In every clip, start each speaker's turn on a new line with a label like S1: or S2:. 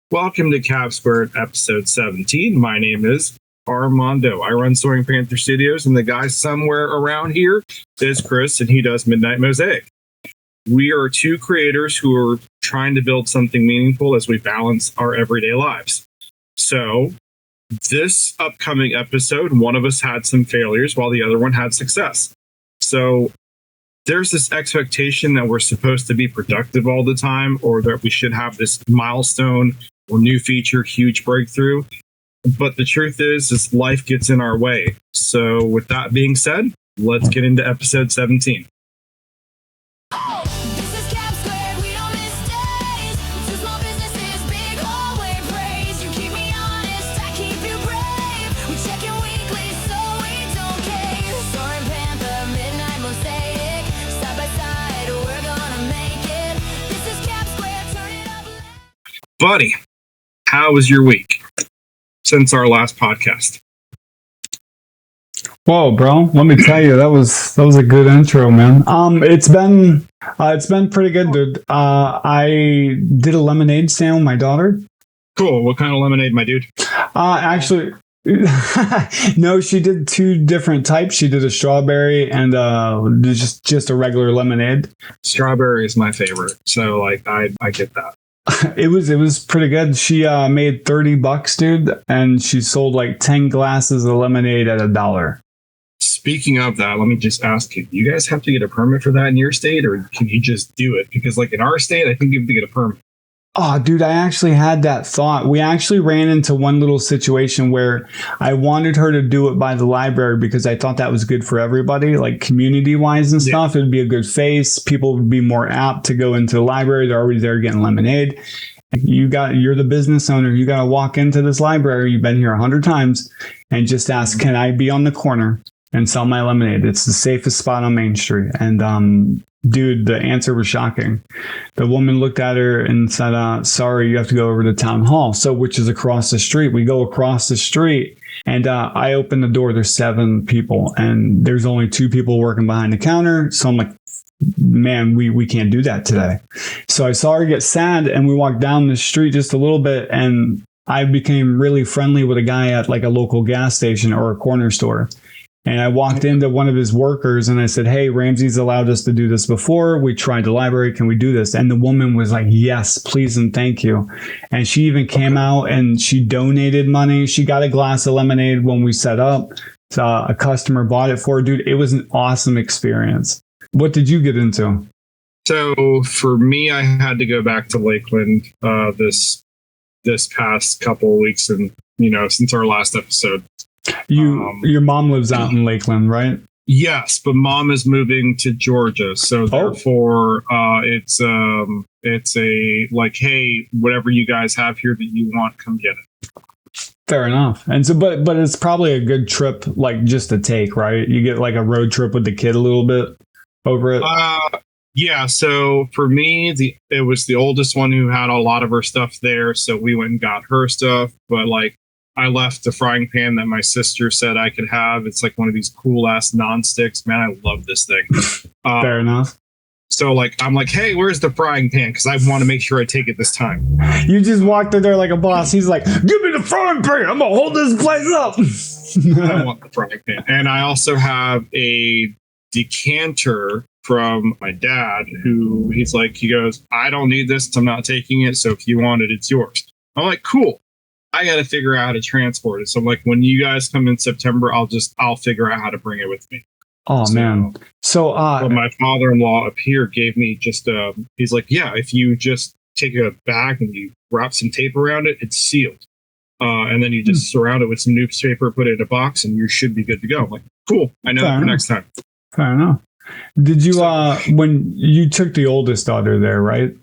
S1: Welcome to CAP2 episode 17. My name is Armando. I run Soaring Panther Studios, and the guy somewhere around here is Chris, and he does Midnight Mosaic. We are two creators who are trying to build something meaningful as we balance our everyday lives. So, this upcoming episode, one of us had some failures while the other one had success. So, there's this expectation that we're supposed to be productive all the time, or that we should have this milestone or new feature, huge breakthrough. But the truth is life gets in our way. So with that being said, let's get into episode 17. Buddy, how was your week since our last podcast?
S2: Whoa, bro! Let me tell you, that was a good intro, man. It's been pretty good, dude. I did a lemonade stand with my daughter.
S1: Cool. What kind of lemonade, my dude?
S2: Actually, no, she did two different types. She did a strawberry and just a regular lemonade.
S1: Strawberry is my favorite, so I get that.
S2: It was pretty good. She made $30, dude, and she sold like 10 glasses of lemonade at $1.
S1: Speaking of that, let me just ask you: do you guys have to get a permit for that in your state, or can you just do it? Because like in our state, I think you have to get a permit.
S2: Oh, dude, I actually had that thought. We actually ran into one little situation where I wanted her to do it by the library because I thought that was good for everybody, like community-wise and stuff. Yeah. It'd be a good face. People would be more apt to go into the library. They're already there getting lemonade. You're the business owner. You got to walk into this library. You've been here 100 times and just ask, can I be on the corner and sell my lemonade? It's the safest spot on Main Street. And dude, the answer was shocking. The woman looked at her and said, sorry, you have to go over to town hall. So, which is across the street. We go across the street and I open the door. There's 7 people and there's only 2 people working behind the counter. So I'm like, man, we can't do that today. So I saw her get sad and we walked down the street just a little bit and I became really friendly with a guy at like a local gas station or a corner store. And I walked into one of his workers and I said, hey, Ramsey's allowed us to do this before. We tried the library. Can we do this? And the woman was like, yes, please and thank you. And she even came out and she donated money. She got a glass of lemonade when we set up. A customer bought it for her. Dude, it was an awesome experience. What did you get into?
S1: So for me, I had to go back to Lakeland this past couple of weeks and, since our last episode.
S2: Your mom lives out in Lakeland, right?
S1: Yes, but mom is moving to Georgia, so therefore it's a like, hey, whatever you guys have here that you want, come get it.
S2: Fair enough. And so, but it's probably a good trip, like just to take, right? You get like a road trip with the kid a little bit over it.
S1: Yeah. So for me, it was the oldest one who had a lot of her stuff there, so we went and got her stuff, but like. I left the frying pan that my sister said I could have. It's like one of these cool ass non-sticks. Man, I love this thing.
S2: Fair enough.
S1: So I'm like, hey, where's the frying pan? Because I want to make sure I take it this time.
S2: You just walked in there like a boss. He's like, give me the frying pan. I'm going to hold this place up.
S1: I want the frying pan. And I also have a decanter from my dad who he goes, I don't need this. I'm not taking it. So if you want it, it's yours. I'm like, cool. I got to figure out how to transport it. So I'm like, when you guys come in September, I'll figure out how to bring it with me.
S2: Oh, man. So
S1: but my father-in-law up here gave me just he's like, yeah, if you just take a bag and you wrap some tape around it, it's sealed. And then you just surround it with some newspaper, put it in a box, and you should be good to go. I'm like, cool. I know that for next time.
S2: Fair enough. Did you, when you took the oldest daughter there, right?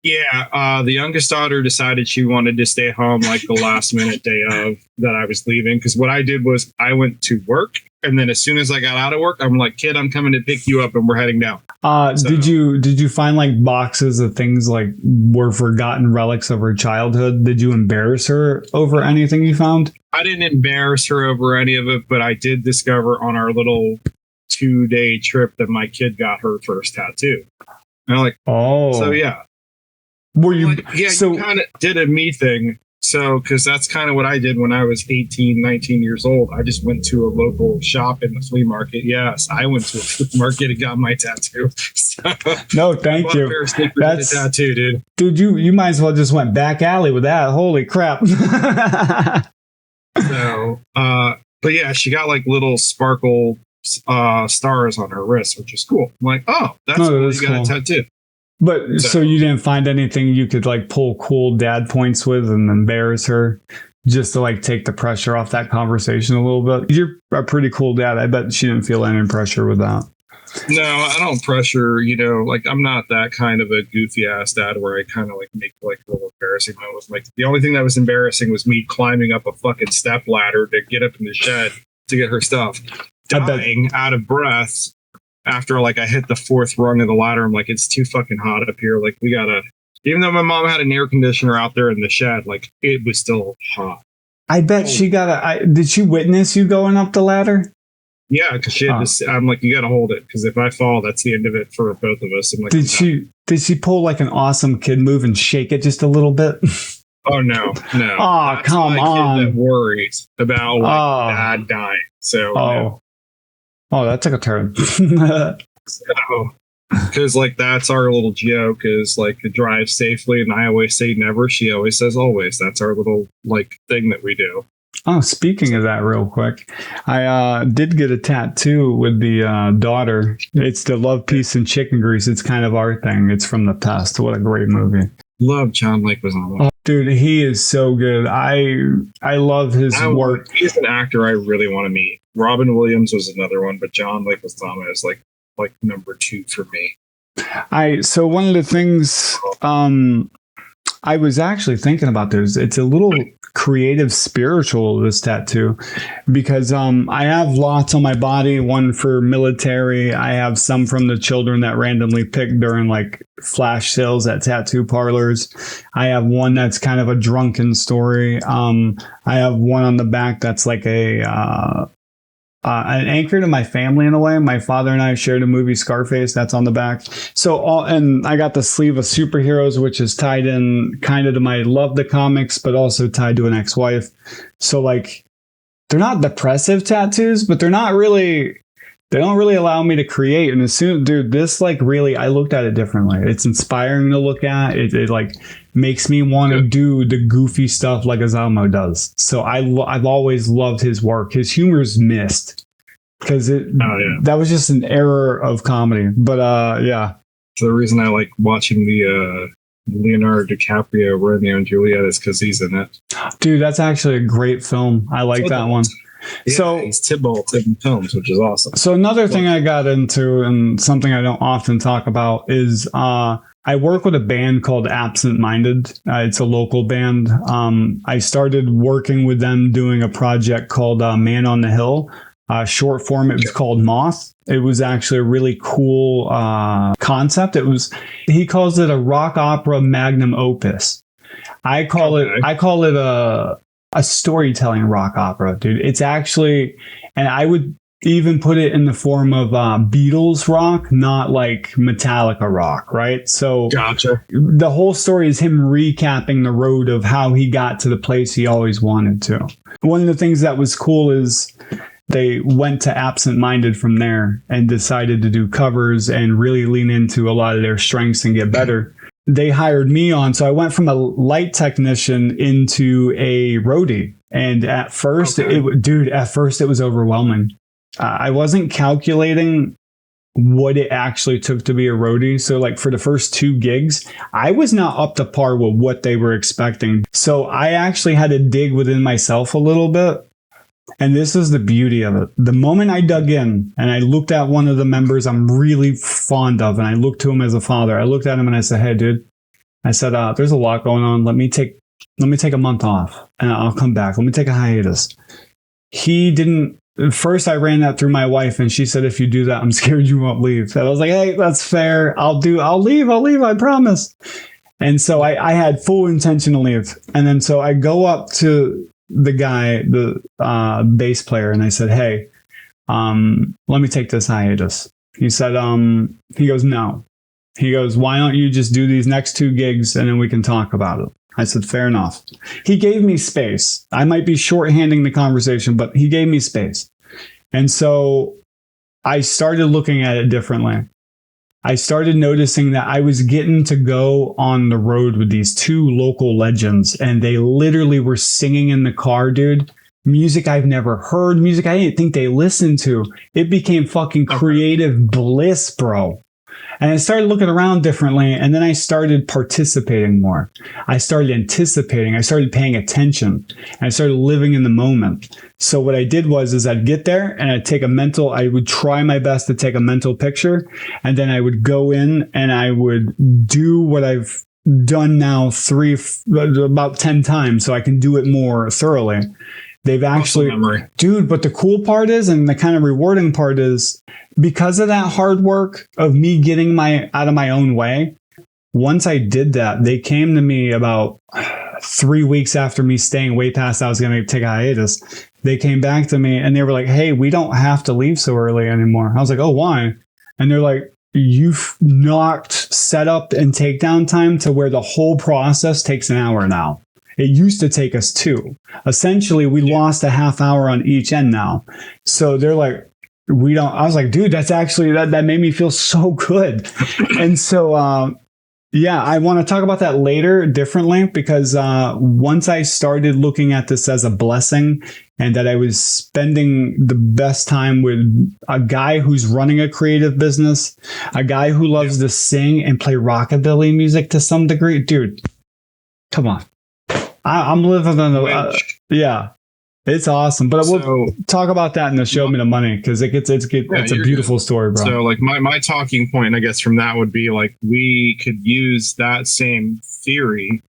S1: Yeah, the youngest daughter decided she wanted to stay home like the last minute day of that I was leaving. Because what I did was I went to work. And then as soon as I got out of work, I'm like, kid, I'm coming to pick you up and we're heading down. So,
S2: did you find like boxes of things like were forgotten relics of her childhood? Did you embarrass her over anything you found?
S1: I didn't embarrass her over any of it, but I did discover on our little 2-day trip that my kid got her first tattoo. And I'm like, oh, so yeah.
S2: Were you?
S1: Like, yeah,
S2: so
S1: you kind of did a me thing. So, because that's kind of what I did when I was 18, 19 years old. I just went to a local shop in the flea market. Yes, I went to a flea market and got my tattoo. So,
S2: no, thank you.
S1: That's a tattoo,
S2: dude. You might as well just went back alley with that. Holy crap!
S1: So, but yeah, she got like little sparkle stars on her wrist, which is cool. I'm like, oh, that's cool. You got a tattoo.
S2: But so you didn't find anything you could like pull cool dad points with and embarrass her just to like take the pressure off that conversation a little bit? You're a pretty cool dad. I bet she didn't feel any pressure with that.
S1: No, I don't pressure, like I'm not that kind of a goofy ass dad where I kind of like make like a little embarrassing moments. Like the only thing that was embarrassing was me climbing up a fucking step ladder to get up in the shed to get her stuff, dying out of breath. After like I hit the fourth rung of the ladder, I'm like, it's too fucking hot up here. Like we gotta, even though my mom had an air conditioner out there in the shed, like it was still hot.
S2: I bet she did she witness you going up the ladder?
S1: Yeah, because she had to, I'm like, you gotta hold it. Because if I fall, that's the end of it for both of us. I'm like,
S2: did she pull like an awesome kid move and shake it just a little bit?
S1: Oh, no.
S2: Oh, come on.
S1: Kid that worries about like dad dying. So, no.
S2: Oh, that took a turn.
S1: Because like that's our little joke is like to drive safely, and I always say never. She always says always. That's our little like thing that we do.
S2: Oh, speaking of that, real quick, I did get a tattoo with the daughter. It's the Love, Peace, and Chicken Grease. It's kind of our thing. It's from the past. What a great movie.
S1: Love John Leguizamo.
S2: Oh, dude, he is so good. I love his work.
S1: He's an actor I really want to meet. Robin Williams was another one, but John Leguizamo is like number 2 for me.
S2: So one of the things I was actually thinking about this, it's a little creative spiritual, this tattoo, because I have lots on my body, one for military. I have some from the children that randomly picked during like flash sales at tattoo parlors. I have one that's kind of a drunken story. I have one on the back that's like an anchor to my family in a way. My father and I shared a movie, Scarface, that's on the back. So, and I got the sleeve of superheroes, which is tied in kind of to my love the comics, but also tied to an ex-wife. So like, they're not depressive tattoos, but they don't really allow me to create. And as soon, dude, this like really, I looked at it differently. It's inspiring to look at. It like makes me want to do the goofy stuff like Leguizamo does. So I've always loved his work. His humor's missed because that was just an error of comedy. But yeah.
S1: So the reason I like watching the Leonardo DiCaprio Romeo and Juliet is because he's in it.
S2: Dude, that's actually a great film. I like that one.
S1: Yeah, so he's Tybalt in films, which is awesome.
S2: So another thing I got into, and something I don't often talk about, is I work with a band called Absent Minded. It's a local band. I started working with them doing a project called Man on the Hill. Short form, it was called Moth. It was actually a really cool concept. He calls it a rock opera magnum opus. I call it a storytelling rock opera, dude. It's actually, and I would even put it in the form of Beatles rock, not like Metallica rock, right? So
S1: gotcha.
S2: The whole story is him recapping the road of how he got to the place he always wanted to. One of the things that was cool is they went to Absent Minded from there and decided to do covers and really lean into a lot of their strengths and get better. They hired me on. So I went from a light technician into a roadie. And at first, it was overwhelming. I wasn't calculating what it actually took to be a roadie. So like for the first 2 gigs, I was not up to par with what they were expecting. So I actually had to dig within myself a little bit. And this is the beauty of it. The moment I dug in and I looked at one of the members I'm really fond of, and I looked to him as a father, I looked at him and I said, hey, dude, I said, there's a lot going on. Let me take a month off and I'll come back. Let me take a hiatus. He didn't. First, I ran that through my wife and she said, if you do that, I'm scared you won't leave. And I was like, hey, that's fair. I'll leave. I promise. And so I had full intention to leave. And then so I go up to the guy, the bass player, and I said, hey, let me take this hiatus. He said, he goes, no. He goes, why don't you just do these next 2 gigs and then we can talk about it? I said, fair enough. He gave me space. I might be shorthanding the conversation, but he gave me space. And so I started looking at it differently. I started noticing that I was getting to go on the road with these 2 local legends, and they literally were singing in the car, dude. Music I've never heard, music I didn't think they listened to. It became fucking creative bliss, bro. And I started looking around differently, and then I started participating more. I started anticipating. I started paying attention. And I started living in the moment. So what I did was I'd get there and I would try my best to take a mental picture, and then I would go in and I would do what I've done now about 10 times so I can do it more thoroughly. They've actually, dude, but the cool part is, and the kind of rewarding part is, because of that hard work of me getting out of my own way, once I did that, they came to me about 3 weeks after me staying way past I was going to take a hiatus. They came back to me and they were like, hey, we don't have to leave so early anymore. I was like, oh, why? And they're like, you've knocked setup and takedown time to where the whole process takes an hour now. It used to take us 2. Essentially, we lost a half hour on each end now. So they're like, I was like, dude, that's actually, that made me feel so good. And so, yeah, I want to talk about that later differently, because once I started looking at this as a blessing and that I was spending the best time with a guy who's running a creative business, a guy who loves to sing and play rockabilly music to some degree, dude, come on. I'm living on the, yeah, it's awesome. But we'll talk about that in the Show Me the Money, because it's a beautiful story, bro.
S1: So like my talking point, I guess, from that would be like, we could use that same theory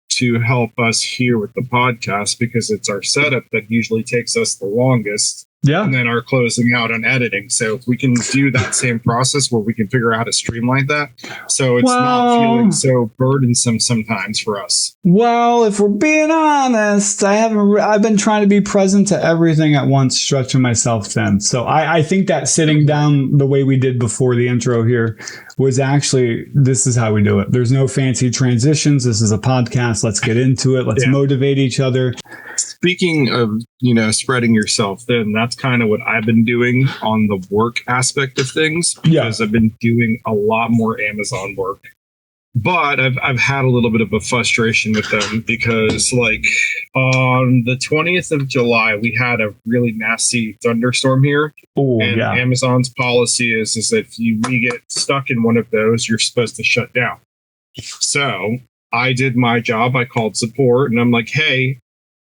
S1: to help us here with the podcast, because it's our setup that usually takes us the longest.
S2: Yeah.
S1: And then our closing out on editing. So if we can do that same process where we can figure out how to streamline that, so it's not feeling so burdensome sometimes for us.
S2: Well, if we're being honest, I've been trying to be present to everything at once, stretching myself thin. So I think that sitting down the way we did before the intro here was actually, this is how we do it. There's no fancy transitions. This is a podcast. Let's get into it. Let's motivate each other.
S1: Speaking of, spreading yourself thin, that's kind of what I've been doing on the work aspect of things, because I've been doing a lot more Amazon work. But I've had a little bit of a frustration with them, because like on the 20th of July, we had a really nasty thunderstorm here. And Amazon's policy is if we get stuck in one of those, you're supposed to shut down. So I did my job. I called support and I'm like, hey,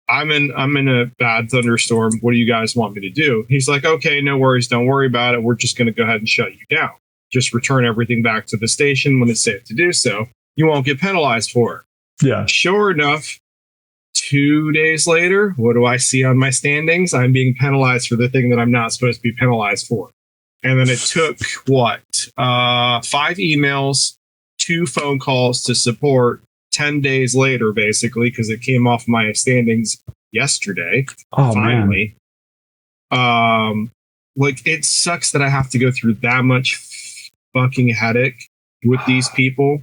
S1: I'm in a bad thunderstorm. What do you guys want me to do? He's like, okay, no worries. Don't worry about it. We're just going to go ahead and shut you down. Just return everything back to the station when it's safe to do so. You won't get penalized for it.
S2: Yeah.
S1: Sure enough, 2 days later, what do I see on my standings? I'm being penalized for the thing that I'm not supposed to be penalized for. And then it took 5 emails, 2 phone calls to support 10 days later, basically, because it came off my standings yesterday.
S2: Oh,
S1: finally. Man. Like, it sucks that I have to go through that much fucking headache with these people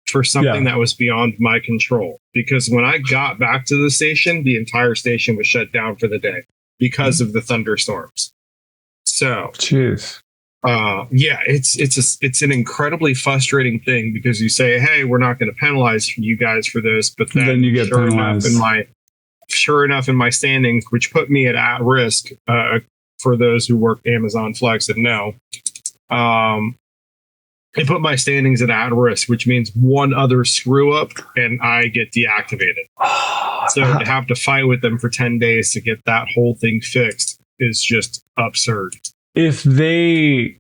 S1: for something that was beyond my control. Because when I got back to the station, the entire station was shut down for the day because of the thunderstorms. So,
S2: jeez.
S1: It's an incredibly frustrating thing, because you say, hey, we're not going to penalize you guys for this, but then
S2: you get penalized.
S1: Sure enough, in my standings, which put me at risk, for those who work Amazon Flex and know, it put my standings at risk, which means one other screw up and I get deactivated. So to have to fight with them for 10 days to get that whole thing fixed is just absurd.
S2: If they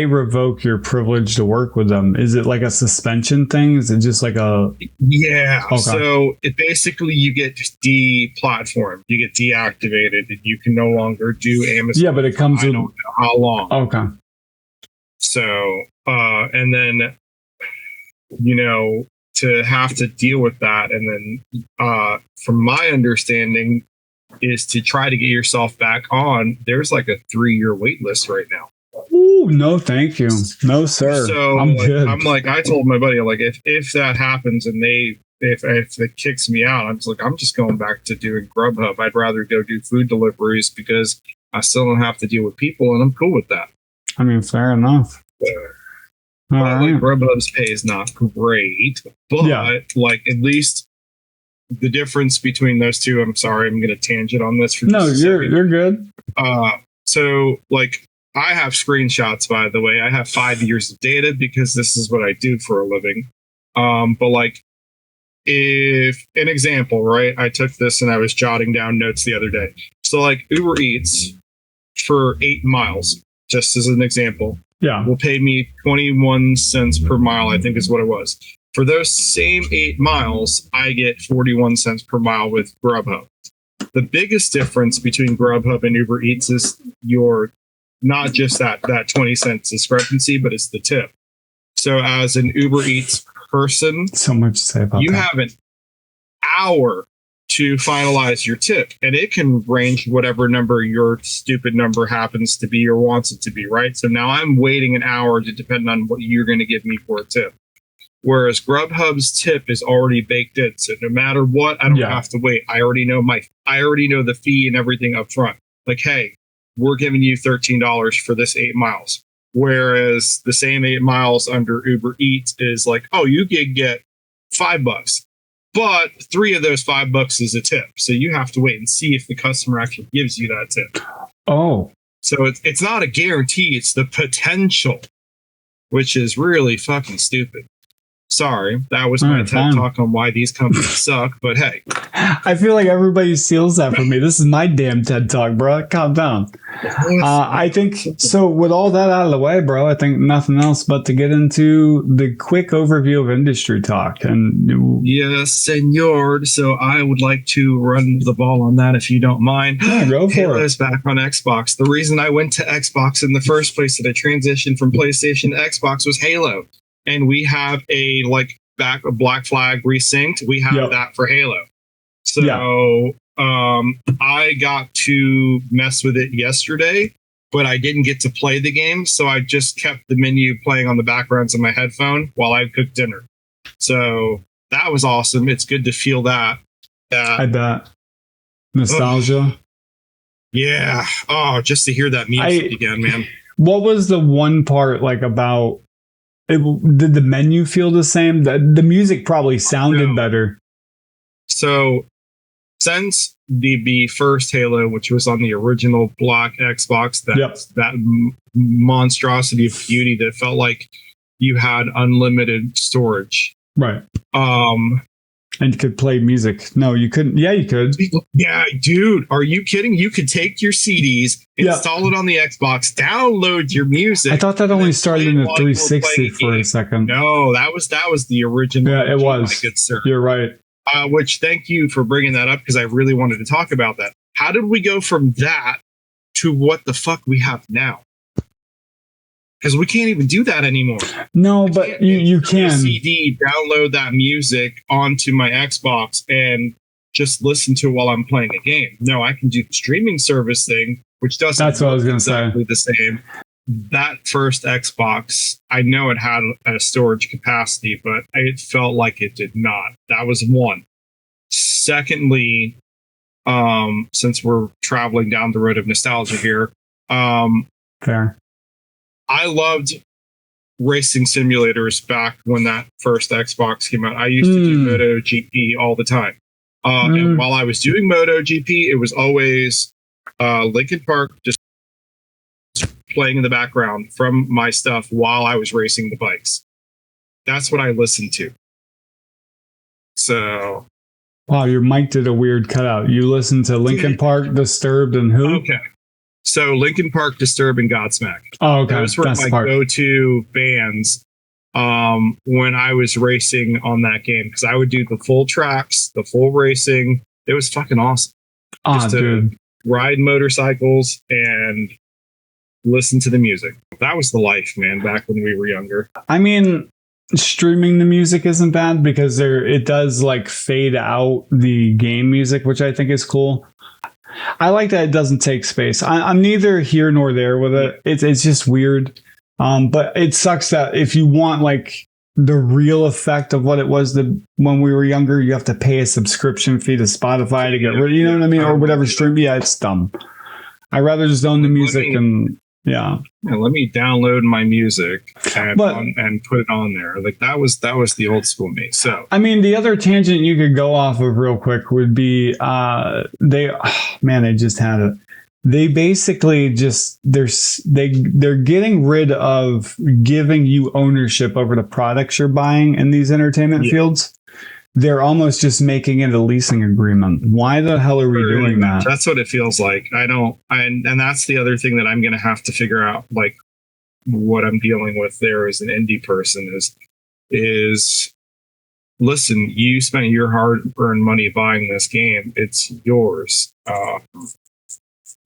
S2: revoke your privilege to work with them, is it like a suspension thing? Is it just like a...
S1: Yeah. Okay. So it basically, you get deplatformed, you get deactivated, and you can no longer do Amazon.
S2: Yeah, but it comes
S1: I don't know how long.
S2: Okay.
S1: So, and then, to have to deal with that. And then, from my understanding, is to try to get yourself back on, there's like a 3-year wait list right now.
S2: Ooh. Ooh, no, thank you. No, sir.
S1: So
S2: I'm good.
S1: I told my buddy, like, if that happens and if it kicks me out, I'm just going back to doing Grubhub. I'd rather go do food deliveries because I still don't have to deal with people, and I'm cool with that.
S2: I mean, fair enough.
S1: Like Grubhub's pay is not great, but like at least the difference between those two. I'm sorry, I'm going to tangent on this for just a second.
S2: You're good.
S1: So like I have screenshots, by the way. I have 5 years of data because this is what I do for a living. But like, if an example, right? I took this and I was jotting down notes the other day. So like Uber Eats for 8 miles, just as an example, will pay me 21 cents per mile, I think is what it was. For those same 8 miles, I get 41 cents per mile with Grubhub. The biggest difference between Grubhub and Uber Eats is your not just that 20 cents discrepancy, but it's the tip. So as an Uber Eats person,
S2: so much to say about
S1: you have an hour to finalize your tip, and it can range whatever number your stupid number happens to be or wants it to be, right? So now I'm waiting an hour to depend on what you're going to give me for a tip. Whereas Grubhub's tip is already baked in. So no matter what, I don't have to wait. I already know the fee and everything up front. Like, hey, we're giving you $13 for this 8 miles. Whereas the same 8 miles under Uber Eats is like, oh, you can get $5, but 3 of those $5 is a tip. So you have to wait and see if the customer actually gives you that tip.
S2: Oh,
S1: so it's not a guarantee. It's the potential, which is really fucking stupid. Sorry, that was my TED talk on why these companies suck, but hey.
S2: I feel like everybody steals that from me. This is my damn TED talk, bro. Calm down. I think, so with all that out of the way, bro, I think nothing else but to get into the quick overview of industry talk. And
S1: yes, senor. So I would like to run the ball on that if you don't mind.
S2: Yeah, go for
S1: Halo's back on Xbox. The reason I went to Xbox in the first place that I transitioned from PlayStation to Xbox was Halo. And we have a Black Flag resynced. We have that for Halo. So I got to mess with it yesterday, but I didn't get to play the game. So I just kept the menu playing on the backgrounds of my headphone while I cooked dinner. So that was awesome. It's good to feel that.
S2: I bet. Nostalgia.
S1: Yeah. Oh, just to hear that music again, man.
S2: What was the one part like about... did the menu feel the same? The music probably sounded better. So
S1: since the first Halo, which was on the original black Xbox, that monstrosity of beauty that felt like you had unlimited storage.
S2: Right. And you could play music. No, you couldn't. Yeah, you could.
S1: Yeah, dude. Are you kidding? You could take your CDs, install it on the Xbox, download your music.
S2: I thought that only started in the 360 for a second.
S1: No, that was the original.
S2: Yeah, it was.
S1: My good sir.
S2: You're right.
S1: Which, thank you for bringing that up because I really wanted to talk about that. How did we go from that to what the fuck we have now? Because we can't even do that anymore.
S2: No, but you can.
S1: CD, download that music onto my Xbox and just listen to it while I'm playing a game. No, I can do the streaming service thing, which doesn't.
S2: That's what I was going to say.
S1: Exactly the same. That first Xbox, I know it had a storage capacity, but it felt like it did not. That was one. Secondly, since we're traveling down the road of nostalgia here,
S2: fair.
S1: I loved racing simulators back when that first Xbox came out. I used to do MotoGP all the time. And while I was doing MotoGP, it was always Linkin Park just playing in the background from my stuff while I was racing the bikes. That's what I listened to. So...
S2: Wow, your mic did a weird cutout. You listened to Linkin Park, Disturbed, and who?
S1: Okay. So Linkin Park, Disturbed, and Godsmack.
S2: Oh, okay.
S1: Those were my go-to bands when I was racing on that game because I would do the full tracks, the full racing. It was fucking awesome. Just to ride motorcycles and listen to the music. That was the life, man, back when we were younger.
S2: I mean, streaming the music isn't bad because it does like fade out the game music, which I think is cool. I like that it doesn't take space. I'm neither here nor there with it. It's just weird. But it sucks that if you want like the real effect of what it was when we were younger, you have to pay a subscription fee to Spotify to get rid. You know what I mean, or whatever stream. Yeah, it's dumb. I'd rather just own the music and
S1: let me download my music and put it on there. Like that was the old school me. So
S2: I mean, the other tangent you could go off of real quick would be I just had it. They basically just they're getting rid of giving you ownership over the products you're buying in these entertainment fields. They're almost just making it a leasing agreement. Why the hell are we doing that?
S1: That's what it feels like. And that's the other thing that I'm going to have to figure out, like what I'm dealing with there as an indie person is listen, you spent your hard-earned money buying this game. It's yours.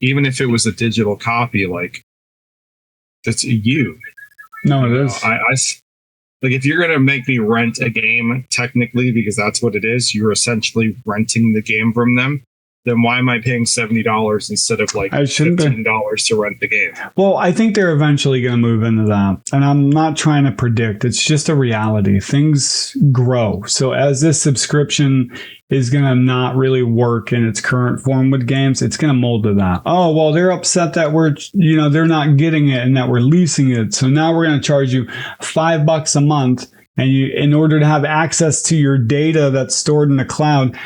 S1: Even if it was a digital copy, like it's you.
S2: No, it is.
S1: Like if you're going to make me rent a game, technically, because that's what it is, you're essentially renting the game from them. Then why am I paying $70 instead of like $15 to rent the game?
S2: Well, I think they're eventually going to move into that. And I'm not trying to predict. It's just a reality. Things grow. So as this subscription is going to not really work in its current form with games, it's going to mold to that. Oh, well, they're upset that they're not getting it and that we're leasing it. So now we're going to charge you $5 a month. And in order to have access to your data that's stored in the cloud,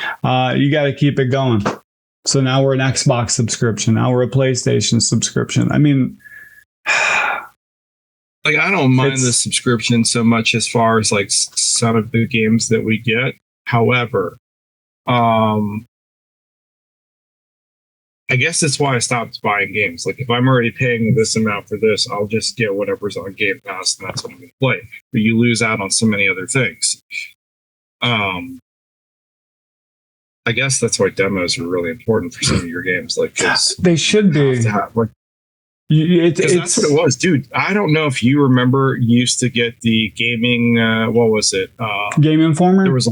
S2: you got to keep it going. So now we're an Xbox subscription. Now we're a PlayStation subscription. I mean,
S1: like I don't mind the subscription so much as far as like some of the games that we get. However, I guess that's why I stopped buying games. Like if I'm already paying this amount for this, I'll just get whatever's on Game Pass, and that's what I'm going to play. But you lose out on so many other things. I guess that's why demos are really important for some of your games. Like
S2: they should be.
S1: That's what it was, dude. I don't know if you remember. You used to get the gaming. What was it?
S2: Game Informer.
S1: There was a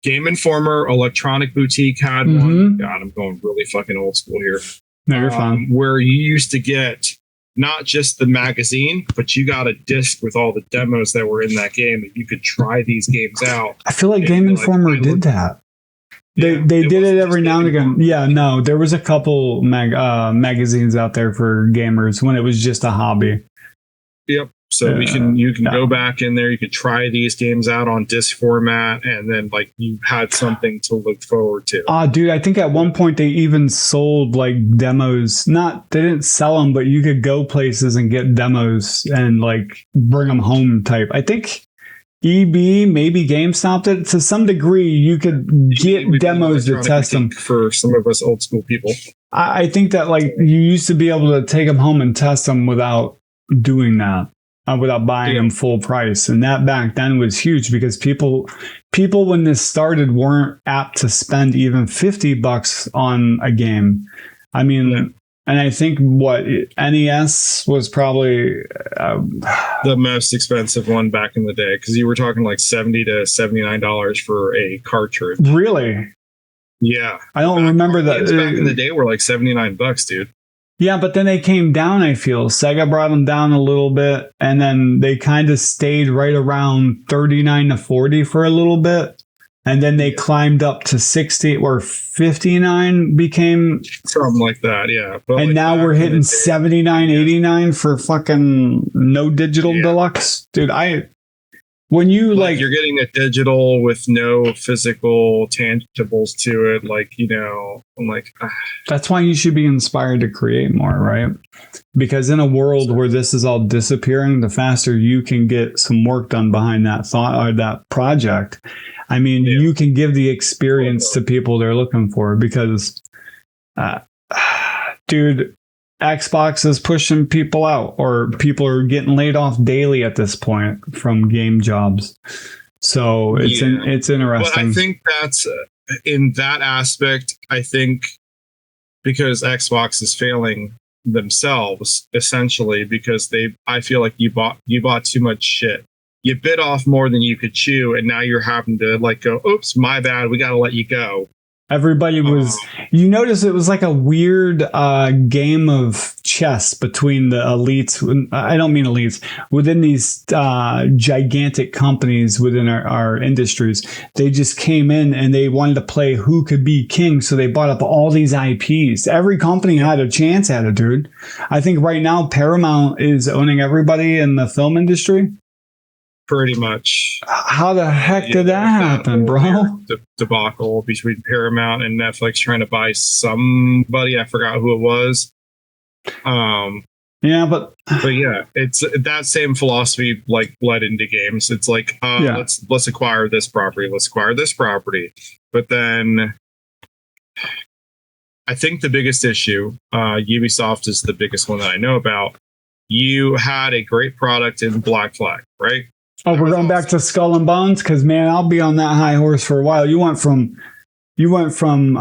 S1: Game Informer. Electronic Boutique had one. God, I'm going really fucking old school here.
S2: No, you're fine.
S1: Where you used to get not just the magazine, but you got a disc with all the demos that were in that game, and you could try these games out.
S2: I feel like Game Informer did that. They did it every now and again. Yeah, no, there was a couple magazines out there for gamers when it was just a hobby.
S1: Yep. So you can go back in there. You could try these games out on disc format, and then like you had something to look forward to.
S2: Dude, I think at one point they even sold like demos. They didn't sell them, but you could go places and get demos and like bring them home type. I think EB, maybe GameStop did. To some degree, you could get demos to test them.
S1: For some of us old school people,
S2: I think that like you used to be able to take them home and test them without doing that, without buying them full price. And that back then was huge because people when this started weren't apt to spend even $50 on a game. I mean, and I think NES was probably
S1: the most expensive one back in the day, because you were talking like $70 to $79 for a cartridge.
S2: Really?
S1: Yeah.
S2: I don't remember that.
S1: Back in the day were like $79, dude.
S2: Yeah, but then they came down, I feel. Sega brought them down a little bit, and then they kind of stayed right around 39 to 40 for a little bit. And then they climbed up to 60 or 59 became
S1: something like that, yeah.
S2: But and like now we're hitting 79, 89 for fucking no digital deluxe. Dude, when you like
S1: you're getting a digital with no physical tangibles to it, like, you know, I'm like
S2: that's why you should be inspired to create more, right? Because in a world where this is all disappearing, the faster you can get some work done behind that thought or that project. I mean, you can give the experience to people they're looking for because, dude, Xbox is pushing people out, or people are getting laid off daily at this point from game jobs. So it's interesting.
S1: But I think that's in that aspect. I think because Xbox is failing themselves essentially because I feel like you bought too much shit. You bit off more than you could chew, and now you're having to like go, oops, my bad, we got to let you go.
S2: Everybody was, you notice it was like a weird game of chess between the elites. I don't mean elites, within these gigantic companies within our industries. They just came in and they wanted to play who could be king. So they bought up all these IPs. Every company had a chance at it, dude. I think right now Paramount is owning everybody in the film industry.
S1: Pretty much.
S2: How the heck did that happen, bro?
S1: Debacle between Paramount and Netflix trying to buy somebody. I forgot who it was.
S2: Yeah, but
S1: yeah, it's that same philosophy like bled into games. It's like let's acquire this property. Let's acquire this property. But then I think the biggest issue, Ubisoft is the biggest one that I know about. You had a great product in Black Flag, right?
S2: Oh, we're going back to Skull and Bones because, man, I'll be on that high horse for a while. You went from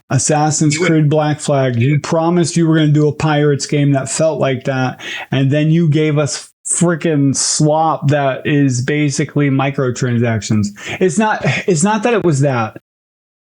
S2: Assassin's Creed Black Flag. You promised you were going to do a Pirates game that felt like that, and then you gave us freaking slop that is basically microtransactions. It's not that it was that.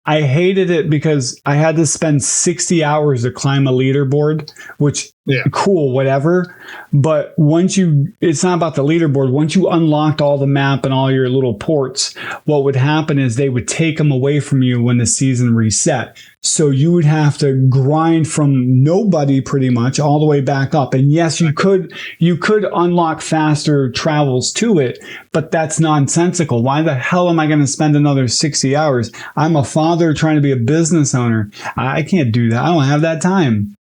S2: I hated it because I had to spend 60 hours to climb a leaderboard, which cool, whatever. But it's not about the leaderboard. Once you unlocked all the map and all your little ports, what would happen is they would take them away from you when the season reset. So you would have to grind from nobody pretty much all the way back up. And yes, you could unlock faster travels to it, but that's nonsensical. Why the hell am I going to spend another 60 hours? I'm a father trying to be a business owner. I can't do that. I don't have that time.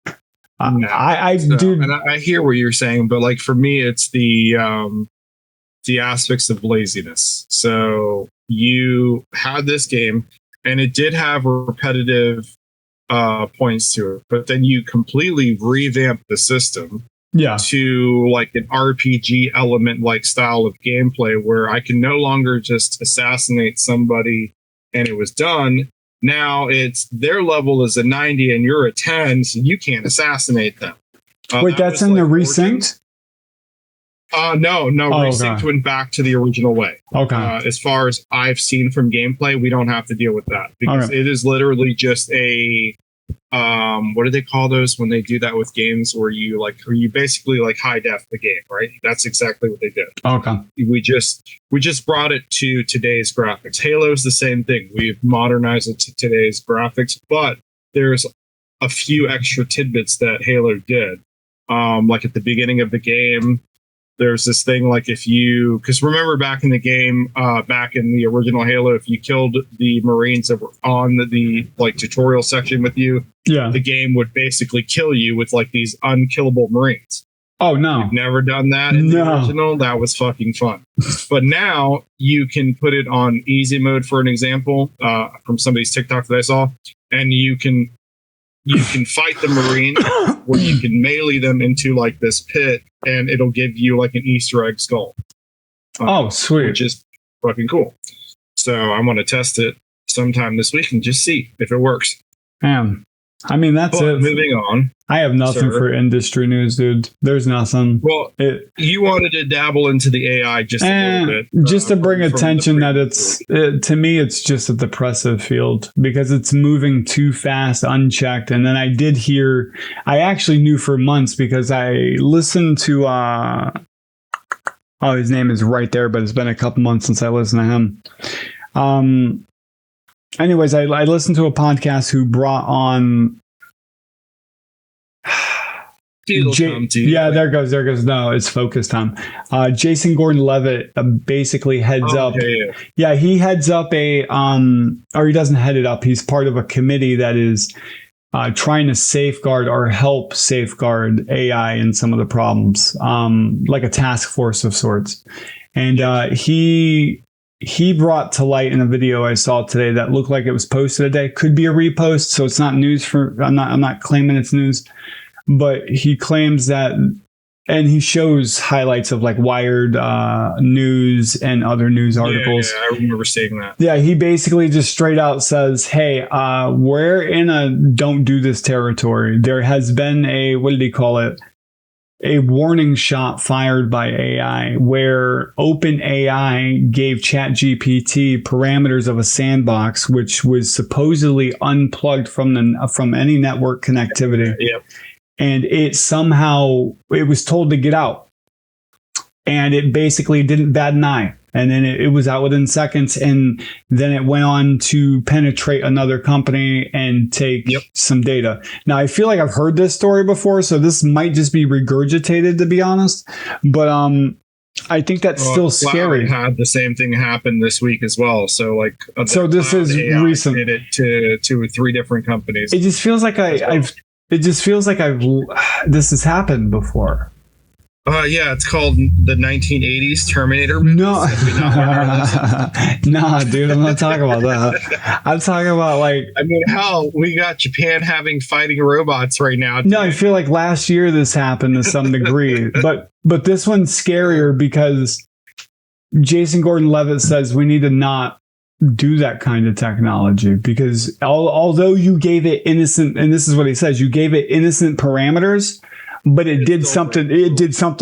S2: I do.
S1: And I hear what you're saying, but like for me, it's the aspects of laziness. So you had this game and it did have repetitive points to it, but then you completely revamped the system to like an RPG element like style of gameplay where I can no longer just assassinate somebody and it was done. Now it's their level is a 90 and you're a 10, so you can't assassinate them.
S2: Wait, that's in the resynced?
S1: No. Resynced went back to the original way.
S2: Okay.
S1: As far as I've seen from gameplay, we don't have to deal with that because it is literally just a what do they call those when they do that with games where you basically like high def the game, right? That's exactly what they did.
S2: Okay.
S1: We just brought it to today's graphics. Halo's the same thing. We've modernized it to today's graphics, but there's a few extra tidbits that Halo did. Like at the beginning of the game, there's this thing like because remember back in the game, back in the original Halo, if you killed the Marines that were on the like tutorial section with you, the game would basically kill you with like these unkillable Marines.
S2: Oh no!
S1: You've never done that in the original. That was fucking fun. But now you can put it on easy mode, for an example, from somebody's TikTok that I saw, and you can fight the Marine where you can melee them into like this pit and it'll give you like an Easter egg skull.
S2: Oh, sweet.
S1: Which is fucking cool. So I want to test it sometime this week and just see if it works.
S2: I mean, that's it.
S1: Moving on.
S2: I have nothing for industry news, dude. There's nothing.
S1: Well, you wanted to dabble into the AI just a little bit.
S2: Just to bring attention that to me, it's just a depressive field because it's moving too fast, unchecked. And then I actually knew for months because I listened to, his name is right there, but it's been a couple months since I listened to him. Anyways, I listened to a podcast who brought on there goes. No, it's focus time. Jason Gordon-Levitt basically heads up. Yeah, he heads up or he doesn't head it up. He's part of a committee that is trying to safeguard or help safeguard AI and some of the problems, like a task force of sorts. And he brought to light in a video I saw today that looked like it was posted today. Could be a repost, so it's not news I'm not claiming it's news. But he claims that, and he shows highlights of like Wired news and other news articles.
S1: Yeah, I remember seeing that.
S2: Yeah, he basically just straight out says, hey, we're in a don't do this territory. There has been a warning shot fired by AI where OpenAI gave ChatGPT parameters of a sandbox, which was supposedly unplugged from any network connectivity.
S1: Yep.
S2: and it was told to get out, and it basically didn't bat an eye. And then it was out within seconds, and then it went on to penetrate another company and take some data. Now, I feel like I've heard this story before, so this might just be regurgitated, to be honest. But I think that's still scary.
S1: Had the same thing happen this week as well. So, like,
S2: this is
S1: AI
S2: recent.
S1: Did it to 2 or 3 different companies.
S2: It just feels like this has happened before.
S1: Yeah, it's called the 1980s Terminator movies.
S2: No, nah, dude, I'm not talking about that. I'm talking about
S1: hell, we got Japan having fighting robots right now.
S2: No, I feel like last year this happened to some degree, but this one's scarier because Jason Gordon-Levitt says we need to not do that kind of technology because although you gave it innocent, and this is what he says, you gave it innocent parameters. But it did something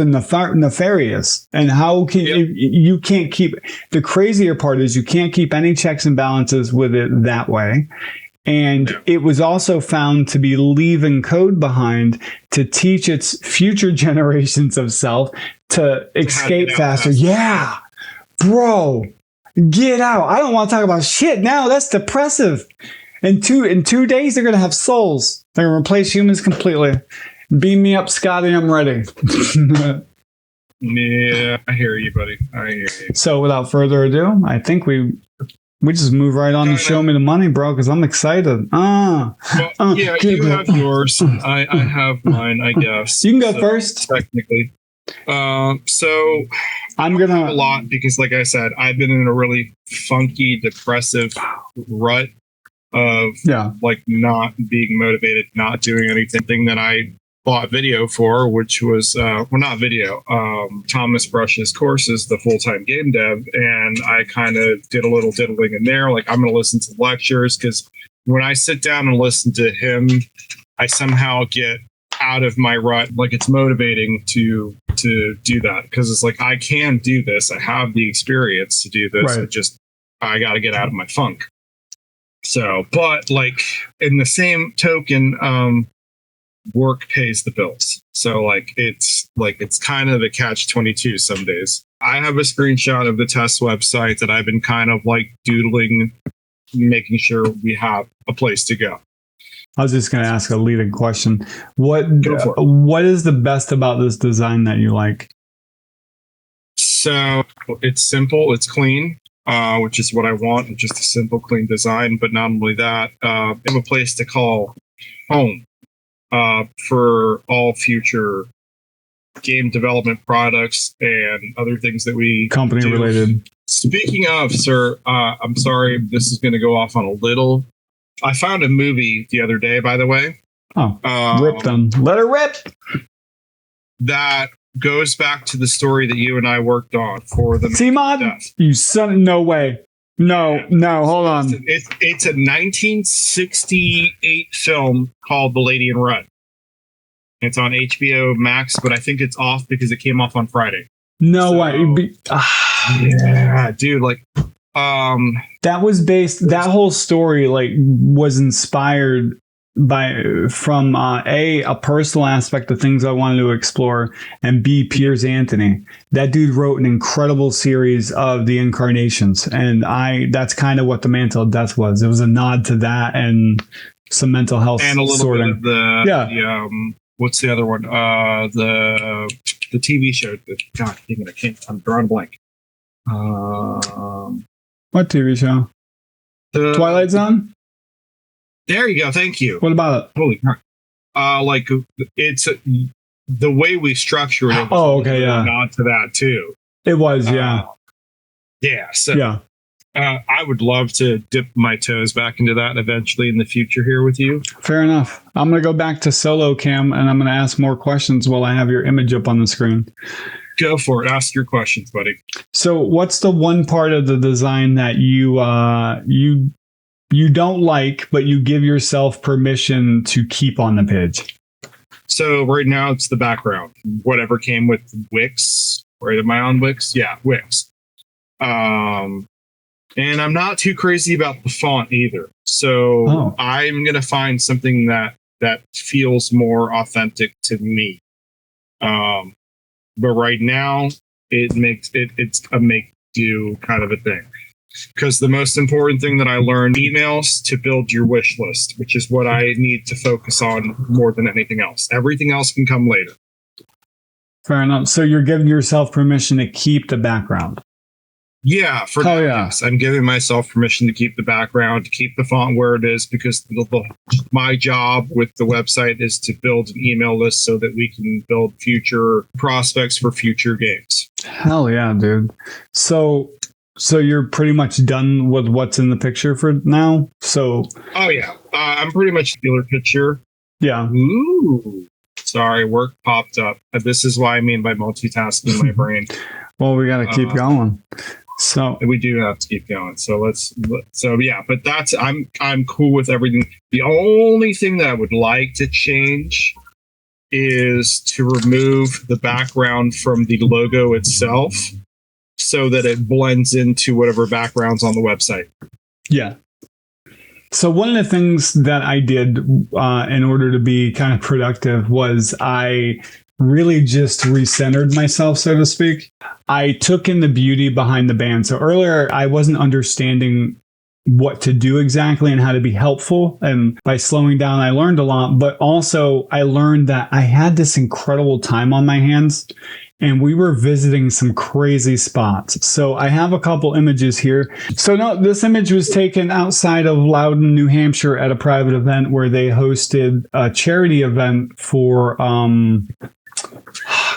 S2: nefarious. And how can you can't keep the crazier part is you can't keep any checks and balances with it that way. And it was also found to be leaving code behind to teach its future generations of self to escape faster. Yeah, bro, get out. I don't want to talk about shit now. That's depressive. In 2 days, they're going to have souls. They're going to replace humans completely. Beam me up, Scotty. I'm ready.
S1: Yeah, I hear you, buddy. I hear you.
S2: So without further ado, I think we just move right on to show me the money, bro, because I'm excited.
S1: You have yours. I have mine, I guess.
S2: You can go first.
S1: Technically. So
S2: I'm going to...
S1: a lot because, like I said, I've been in a really funky, depressive rut of like not being motivated, not doing anything that I bought video for, which was not video, Thomas Brush's courses, the full-time game dev, and I kind of did a little diddling in there. Like, I'm going to listen to lectures because when I sit down and listen to him, I somehow get out of my rut. Like, it's motivating to do that because it's like, I can do this. I have the experience to do this.
S2: Right.
S1: I got to get out of my funk. So, but like in the same token, work pays the bills. So it's kind of a catch-22 some days. I have a screenshot of the test website that I've been kind of like doodling, making sure we have a place to go.
S2: I was just going to ask a leading question. What is the best about this design that you like?
S1: So it's simple, it's clean. Which is what I want, just a simple, clean design. But not only that, I have a place to call home for all future game development products and other things that we
S2: company
S1: do.
S2: Related.
S1: Speaking of, sir, I'm sorry, this is going to go off on a little. I found a movie the other day, by the way.
S2: Oh, rip them. Let her rip.
S1: That goes back to the story that you and I worked on for the
S2: C-Mod? You son, no way. No, hold on.
S1: It's a 1968 film called The Lady in Red. It's on HBO Max, but I think it's off because it came off on Friday.
S2: No way.
S1: Yeah, dude,
S2: that was based, that whole story was inspired from a personal aspect of things I wanted to explore, and B, Piers Anthony. That dude wrote an incredible series of the incarnations, and that's kind of what the Mantle of Death was. It was a nod to that and some mental health
S1: and a little
S2: sorting.
S1: bit of the what's the other one? The TV show. God, even I'm drawing a blank.
S2: What TV show? Twilight Zone.
S1: There you go. Thank you.
S2: What about it?
S1: Holy crap. It's the way we structure it.
S2: Oh, okay. Yeah.
S1: Nod to that too.
S2: It was. Yeah.
S1: So,
S2: yeah.
S1: I would love to dip my toes back into that eventually in the future here with you.
S2: Fair enough. I'm going to go back to solo cam and I'm going to ask more questions while I have your image up on the screen.
S1: Go for it. Ask your questions, buddy.
S2: So what's the one part of the design that you don't like, but you give yourself permission to keep on the page?
S1: So right now it's the background. Whatever came with Wix. Right? Am I on Wix? Yeah, Wix. And I'm not too crazy about the font either. So I'm going to find something that that feels more authentic to me. But right now, it's a make do kind of a thing. Because the most important thing that I learned, emails to build your wish list, which is what I need to focus on more than anything else. Everything else can come later.
S2: Fair enough. So you're giving yourself permission to keep the background.
S1: Yeah, yes, I'm giving myself permission to keep the background, to keep the font where it is, because my job with the website is to build an email list so that we can build future prospects for future games.
S2: Hell yeah, dude. So you're pretty much done with what's in the picture for now?
S1: Oh yeah, I'm pretty much the dealer picture.
S2: Yeah.
S1: Ooh. Sorry, work popped up. This is what I mean by multitasking my brain.
S2: Well, we got to keep going. So
S1: we do have to keep going. So yeah, but I'm cool with everything. The only thing that I would like to change is to remove the background from the logo itself so that it blends into whatever background's on the website.
S2: Yeah. So one of the things that I did in order to be kind of productive was I really just recentered myself, so to speak. I took in the beauty behind the band. So earlier I wasn't understanding what to do exactly and how to be helpful. And by slowing down, I learned a lot, but also I learned that I had this incredible time on my hands and we were visiting some crazy spots. So I have a couple images here. So no, this image was taken outside of Loudon, New Hampshire at a private event where they hosted a charity event for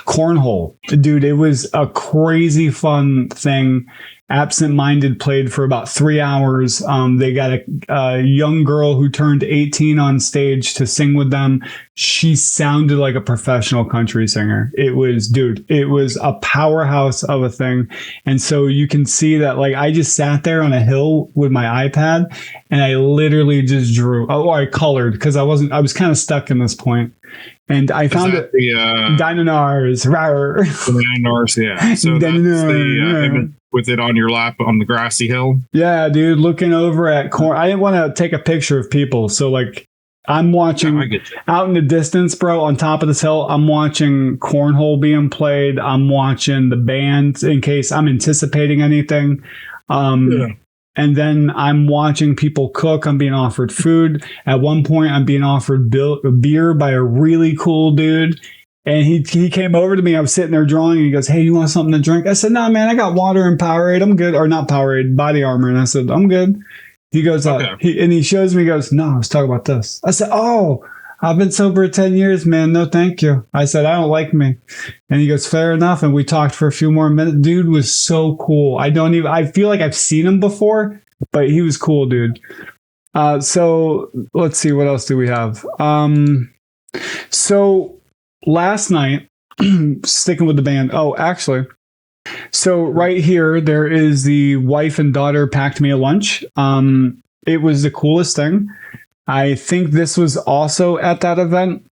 S2: cornhole. Dude, it was a crazy fun thing. Absent Minded played for about 3 hours. They got a young girl who turned 18 on stage to sing with them. She sounded like a professional country singer. It was a powerhouse of a thing. And so you can see that, like, I just sat there on a hill with my iPad and I literally just drew. Oh, I colored because I was kind of stuck in this point. And I found it. Dynanars.
S1: Dynanars, yeah. So that's the image with it on your lap on the grassy hill.
S2: Yeah, dude, looking over at corn. I didn't want to take a picture of people. So, like, I'm watching out in the distance, bro, on top of this hill. I'm watching cornhole being played. I'm watching the band in case I'm anticipating anything. And then I'm watching people cook. I'm being offered food. At one point, I'm being offered beer by a really cool dude. And he came over to me. I was sitting there drawing, and he goes, "Hey, you want something to drink?" I said, "No, man, I got water and Powerade. I'm good." Or not Powerade, Body Armor. And I said, "I'm good." He goes, he shows me, he goes, "No, I was talking about this." I said, "Oh, I've been sober 10 years, man. No, thank you." I said, "I don't like me." And he goes, "Fair enough." And we talked for a few more minutes. Dude was so cool. I feel like I've seen him before, but he was cool, dude. So let's see, what else do we have? So last night, sticking with the band. Oh, actually, so right here, there is the wife and daughter packed me a lunch. It was the coolest thing. I think this was also at that event.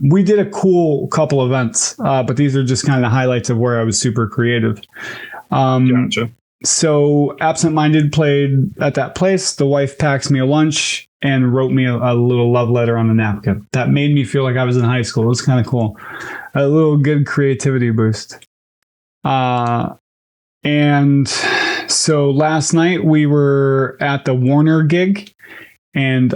S2: We did a cool couple events, but these are just kind of highlights of where I was super creative.
S1: Gotcha.
S2: So Absent Minded played at that place. The wife packs me a lunch and wrote me a little love letter on a napkin. That made me feel like I was in high school. It was kind of cool. A little good creativity boost. And so last night we were at the Warner gig, and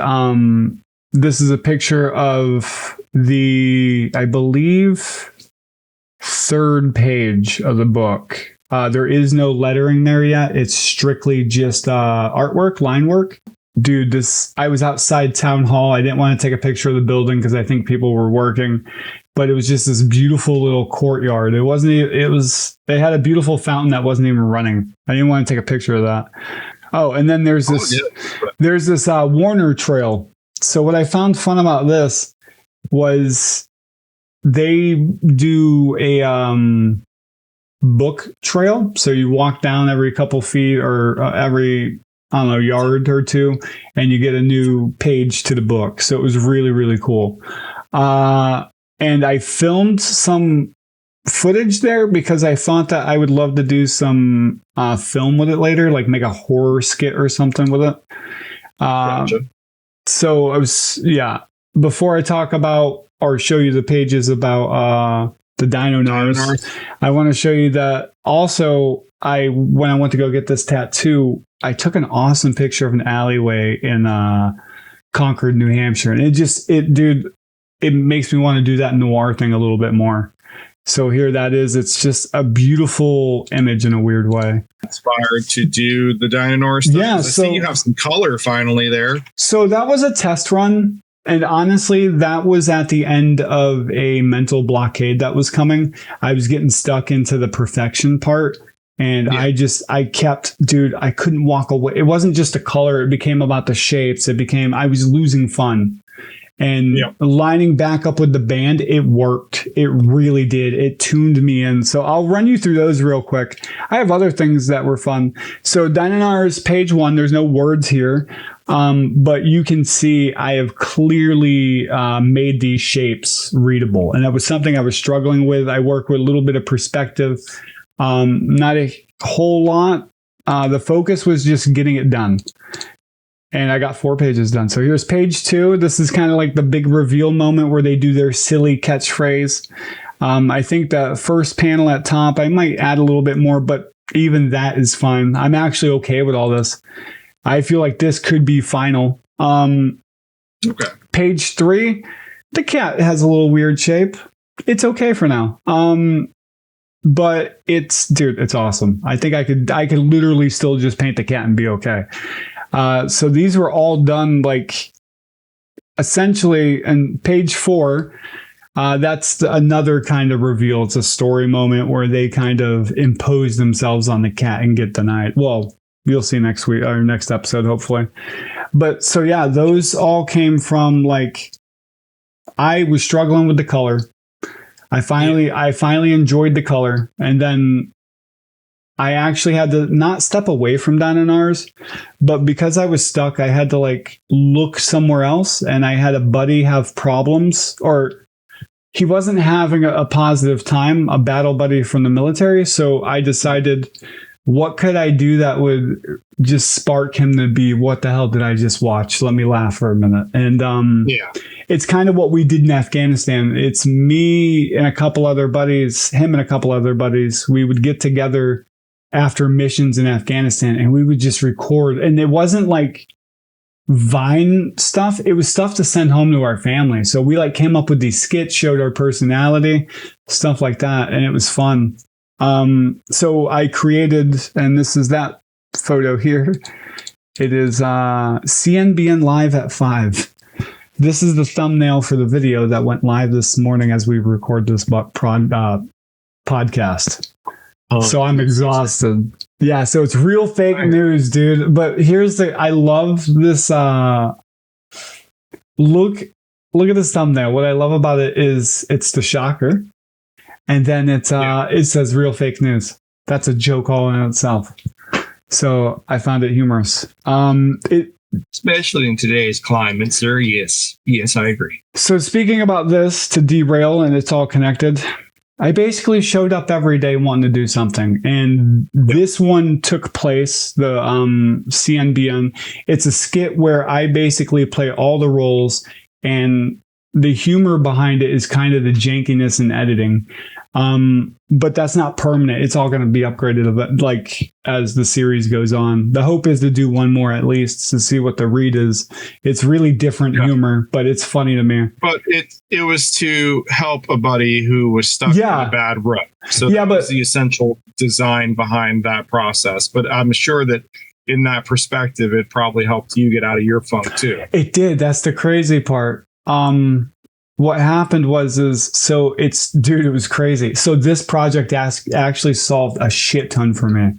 S2: this is a picture of the, I believe, 3rd page of the book. There is no lettering there yet. It's strictly just artwork, line work. Dude, I was outside town hall. I didn't want to take a picture of the building because I think people were working, but it was just this beautiful little courtyard. They had a beautiful fountain that wasn't even running. I didn't want to take a picture of that. Oh, and then there's this Warner trail. So what I found fun about this was they do a book trail. So you walk down every couple feet or every, I don't know, yard or two, and you get a new page to the book. So it was really, really cool. And I filmed some footage there because I thought that I would love to do some film with it later, like make a horror skit or something with it.
S1: Gotcha.
S2: So I was, before I talk about or show you the pages about the Dino Nars, I want to show you that also when I went to go get this tattoo, I took an awesome picture of an alleyway in Concord, New Hampshire. And it makes me want to do that noir thing a little bit more. So here that is. It's just a beautiful image in a weird way.
S1: Inspired to do the Dino Nars stuff.
S2: Yeah,
S1: I see you have some color finally there.
S2: So that was a test run. And honestly, that was at the end of a mental blockade that was coming. I was getting stuck into the perfection part. And I couldn't walk away. It wasn't just a color. It became about the shapes. I was losing fun. And lining back up with the band, it worked. It really did. It tuned me in. So I'll run you through those real quick. I have other things that were fun. So Dino Nars page 1, there's no words here. But you can see I have clearly made these shapes readable. And that was something I was struggling with. I work with a little bit of perspective. Not a whole lot. The focus was just getting it done. And I got 4 pages done. So here's page 2. This is kind of like the big reveal moment where they do their silly catchphrase. I think the first panel at top, I might add a little bit more, but even that is fine. I'm actually okay with all this. I feel like this could be final.
S1: Okay.
S2: Page 3, the cat has a little weird shape. It's okay for now. But it's awesome. I think I could literally still just paint the cat and be okay. So these were all done like essentially, and page 4, that's another kind of reveal. It's a story moment where they kind of impose themselves on the cat and get denied. Well, you'll see next week or next episode, hopefully. But so yeah, those all came from like, I was struggling with the color. I finally enjoyed the color, and then I actually had to not step away from Dino Nars, but because I was stuck, I had to like look somewhere else, and I had a buddy have problems, or he wasn't having a positive time, a battle buddy from the military. So I decided, what could I do that would just spark him to be, what the hell did I just watch? Let me laugh for a minute. And it's kind of what we did in Afghanistan. It's me and a couple other buddies, him and a couple other buddies. We would get together after missions in Afghanistan and we would just record. And it wasn't like Vine stuff. It was stuff to send home to our family. So we like came up with these skits, showed our personality, stuff like that. And it was fun. So I created, and this is that photo here. It is CNBN Live at 5. This is the thumbnail for the video that went live this morning as we record this podcast. So I'm exhausted. Yeah, so it's real fake news, dude. But I love this. Look at this thumbnail. What I love about it is it's the shocker. And then it says real fake news. That's a joke all in itself. So I found it humorous.
S1: Especially in today's climate, sir. Yes, I agree.
S2: So speaking about this, to derail, and it's all connected, I basically showed up every day wanting to do something. And this one took place, the CNBN. It's a skit where I basically play all the roles, and the humor behind it is kind of the jankiness in editing. But that's not permanent. It's all going to be upgraded like as the series goes on. The hope is to do one more at least to see what the read is. It's really different humor, but it's funny to me.
S1: But it was to help a buddy who was stuck in a bad rut. So that was the essential design behind that process. But I'm sure that in that perspective, it probably helped you get out of your funk too.
S2: It did. That's the crazy part. What happened it was crazy. So this project actually solved a shit ton for me.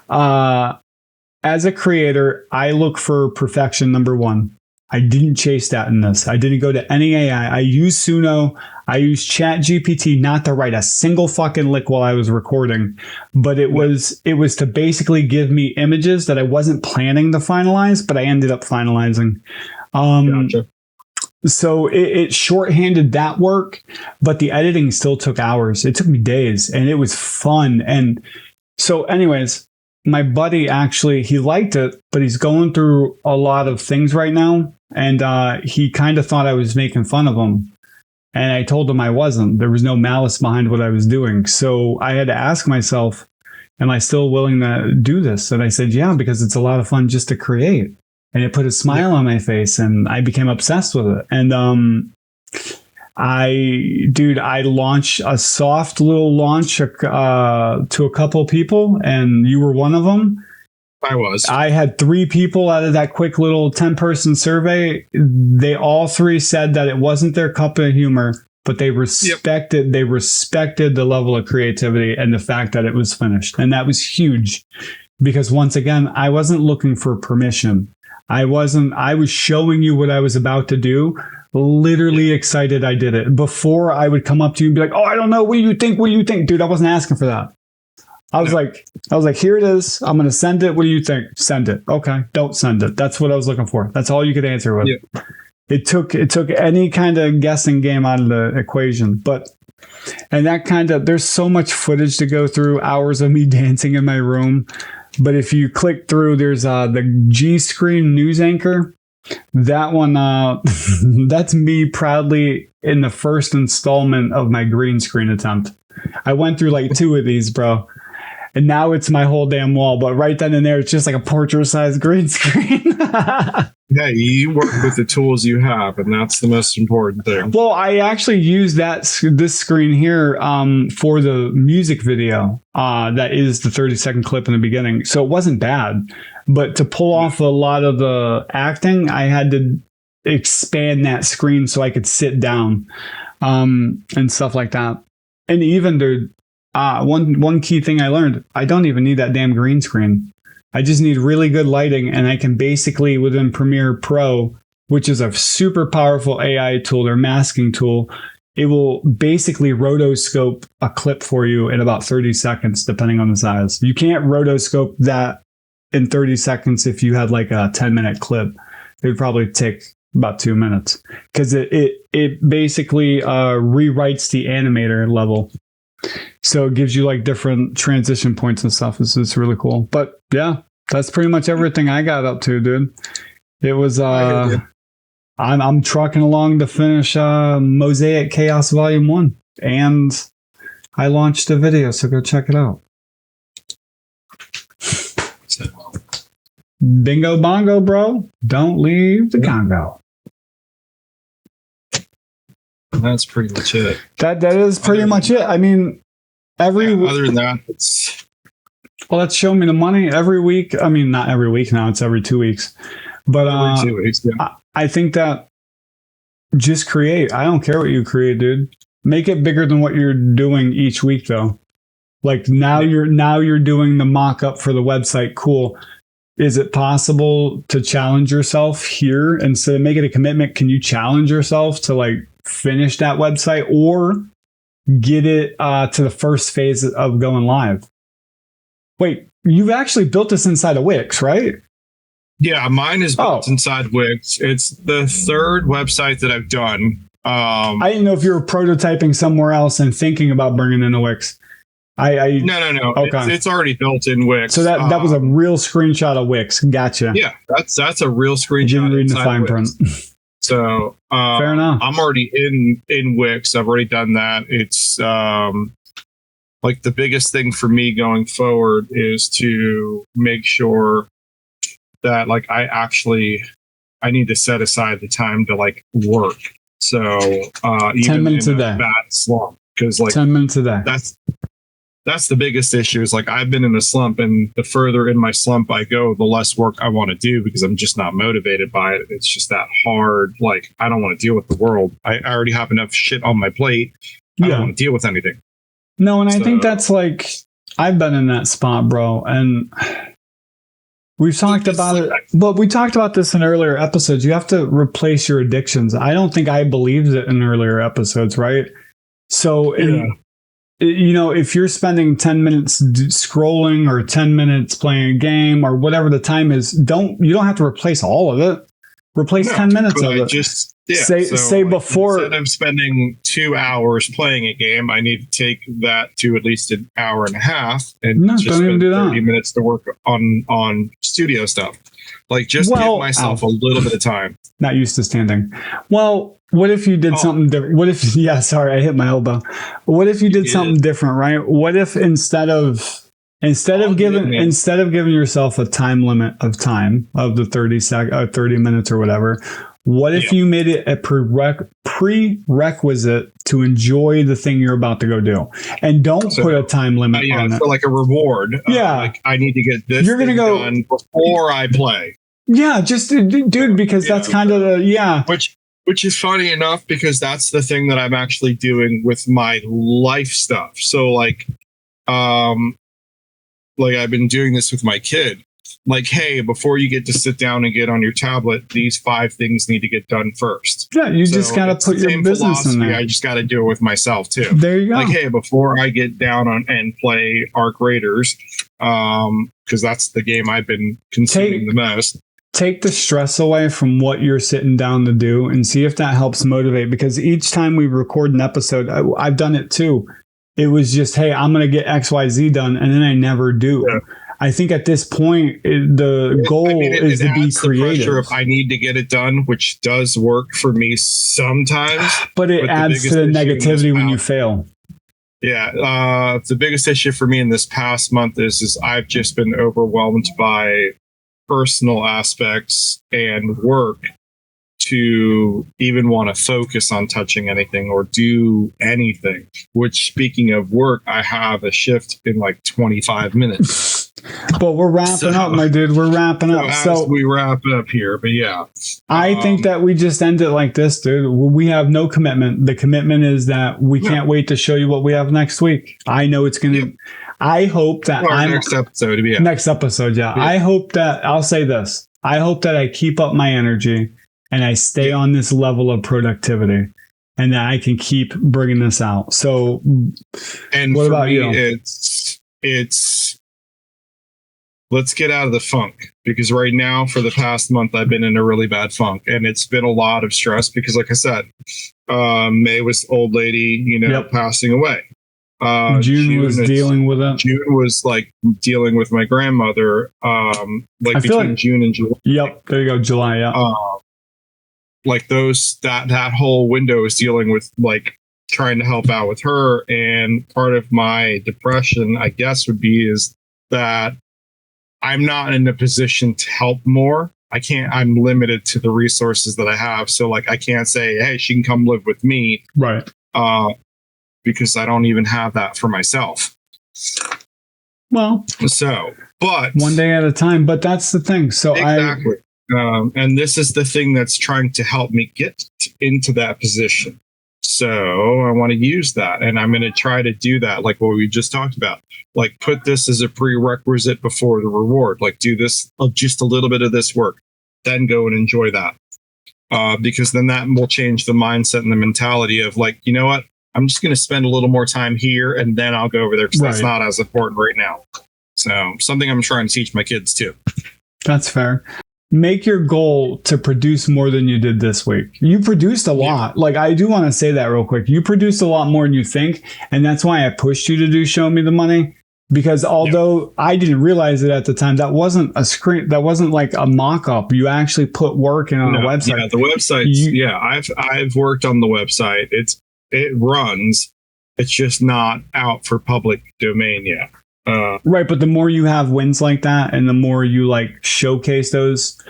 S2: As a creator, I look for perfection, number one. I didn't chase that in this. I didn't go to any AI. I used Suno. I used ChatGPT not to write a single fucking lick while I was recording, but it was to basically give me images that I wasn't planning to finalize, but I ended up finalizing.
S1: Gotcha.
S2: So it shorthanded that work, but the editing still took hours. It took me days, and it was fun. And so anyways, my buddy actually, he liked it, but he's going through a lot of things right now. And he kind of thought I was making fun of him. And I told him I wasn't. There was no malice behind what I was doing. So I had to ask myself, am I still willing to do this? And I said, yeah, because it's a lot of fun just to create. And it put a smile on my face, and I became obsessed with it. And I launched a soft little launch to a couple of people, and you were one of them. I had 3 people out of that quick little 10-person survey. They all 3 said that it wasn't their cup of humor, but they respected the level of creativity and the fact that it was finished. And that was huge, because once again, I wasn't looking for permission. I was showing you what I was about to do. Literally excited I did it. Before I would come up to you and be like, oh, I don't know. What do you think? What do you think? Dude, I wasn't asking for that. I was like, here it is. I'm going to send it. What do you think? Send it. Okay. Don't send it. That's what I was looking for. That's all you could answer with. Yeah. It took any kind of guessing game out of the equation. And that there's so much footage to go through, hours of me dancing in my room. But if you click through, there's the G Screen news anchor. That one, that's me proudly in the first installment of my green screen attempt. I went through like 2 of these, bro. And now it's my whole damn wall. But right then and there, it's just like a portrait-sized green screen.
S1: Yeah, you work with the tools you have, and that's the most important thing.
S2: Well, I actually used this screen here for the music video. That is the 30-second clip in the beginning. So it wasn't bad. But to pull off a lot of the acting, I had to expand that screen so I could sit down and stuff like that. And even, dude, one key thing I learned, I don't even need that damn green screen. I just need really good lighting, and I can basically, within Premiere Pro, which is a super powerful AI tool or masking tool, it will basically rotoscope a clip for you in about 30 seconds, depending on the size. You can't rotoscope that in 30 seconds if you had like a 10-minute clip. It would probably take about 2 minutes, because it basically rewrites the animator level. So it gives you like different transition points and stuff. It's really cool. But yeah, that's pretty much everything I got up to, dude. It was I'm trucking along to finish Mosaic Chaos Volume 1, and I launched a video, so go check it out. Bingo bongo, bro. Don't leave the Congo.
S1: That's pretty much it.
S2: That is pretty much it. I mean, other
S1: than that, it's
S2: let's show me the money every week. I mean, not every week now; it's every 2 weeks. But
S1: every 2 weeks. Yeah.
S2: I think that just create. I don't care what you create, dude. Make it bigger than what you're doing each week, though. Like now, you're doing the mock-up for the website. Cool. Is it possible to challenge yourself here instead of make it a commitment? Can you challenge yourself to like finish that website or get it to the first phase of going live? Wait, you've actually built this inside of Wix, right?
S1: Yeah, mine is built inside Wix. It's the 3rd website that I've done.
S2: I didn't know if you were prototyping somewhere else and thinking about bringing in a Wix.
S1: No.
S2: Okay.
S1: It's already built in Wix.
S2: So that was a real screenshot of Wix. Gotcha.
S1: Yeah, that's a real screenshot.
S2: Didn't read the fine print.
S1: So
S2: fair enough.
S1: I'm already in Wix. I've already done that. It's like the biggest thing for me going forward is to make sure that like I need to set aside the time to like work. So
S2: 10 minutes a day.
S1: Bad slump, because like
S2: 10 minutes a day.
S1: That's the biggest issue. Is like I've been in a slump, and the further in my slump I go, the less work I want to do because I'm just not motivated by it. It's just that hard. Like I don't want to deal with the world. I already have enough shit on my plate. I don't want to deal with anything.
S2: No, and I think that's like I've been in that spot, bro. And we've talked about it. But we talked about this in earlier episodes. You have to replace your addictions. I don't think I believed it in earlier episodes, right? So if you're spending 10 minutes scrolling or 10 minutes playing a game or whatever the time is, you don't have to replace all of it. Replace 10 minutes of it. Say before,
S1: instead of spending 2 hours playing a game, I need to take that to at least an hour and a half and just spend 30 minutes to work on studio stuff. Like, just give myself a little bit of time.
S2: Not used to standing. Well, what if you did something different? What if, sorry, I hit my elbow. What if you did something different, right? What if instead of giving yourself a time limit of time of the 30 minutes or whatever, what if you made it a prerequisite to enjoy the thing you're about to go do, and don't put a time limit on it?
S1: So like a reward. Like, I need to get this done before I play.
S2: Yeah, just dude, because that's kind of
S1: which is funny enough, because that's the thing that I'm actually doing with my life stuff. So like I've been doing this with my kid. Like, hey, before you get to sit down and get on your tablet, these 5 things need to get done first.
S2: Yeah, you just got to put your business in there.
S1: I just got to do it with myself too.
S2: There you go.
S1: Like, hey, before I get down on and play Arc Raiders, because that's the game I've been consuming the most.
S2: Take the stress away from what you're sitting down to do and see if that helps motivate. Because each time we record an episode, I've done it too. It was just, hey, I'm going to get XYZ done, and then I never do. Yeah. I think at this point, the goal is to be creative.
S1: If I need to get it done, which does work for me sometimes.
S2: But it adds to the negativity when you fail.
S1: Yeah. The biggest issue for me in this past month is I've just been overwhelmed by personal aspects and work to even want to focus on touching anything or do anything. Which, speaking of work, I have a shift in like 25 minutes.
S2: But we're wrapping up, my dude. We're wrapping up.
S1: So we wrap up here, but yeah.
S2: I think that we just end it like this, dude. We have no commitment. The commitment is that we can't wait to show you what we have next week. I know it's going to... I hope that
S1: next episode.
S2: Next episode, yeah. I hope that... I'll say this. I hope that I keep up my energy and I stay on this level of productivity and that I can keep bringing this out. So,
S1: and
S2: what about you?
S1: It's let's get out of the funk, because right now for the past month I've been in a really bad funk, and it's been a lot of stress because, like I said, May was old lady, passing away.
S2: June was dealing with it.
S1: June was like dealing with my grandmother. Between June and July.
S2: Yep, there you go, July. Yeah.
S1: Like that whole window is dealing with like trying to help out with her, and part of my depression, I guess, is that I'm not in a position to help more. I'm limited to the resources that I have. So like, I can't say, hey, she can come live with me.
S2: Right.
S1: Because I don't even have that for myself.
S2: Well,
S1: but
S2: one day at a time, but that's the thing. So
S1: exactly. And this is the thing that's trying to help me get into that position. So I want to use that, and I'm going to try to do that, like what we just talked about. Like, put this as a prerequisite before the reward. Like, do this, just a little bit of this work, then go and enjoy that. Because then that will change the mindset and the mentality of like, you know what? I'm just going to spend a little more time here, and then I'll go over there because that's not as important right now. So something I'm trying to teach my kids too. That's
S2: fair. Make your goal to produce more than you did this week. You produced a lot. Like, I do want to say that real quick. You produced a lot more than you think. And that's why I pushed you to do Show Me the Money. Because although I didn't realize it at the time, that wasn't a screen. That wasn't like a mock-up. You actually put work in on a website.
S1: Yeah, the website. I've worked on the website. It runs. It's just not out for public domain yet.
S2: Right, but the more you have wins like that, and the more you like showcase those,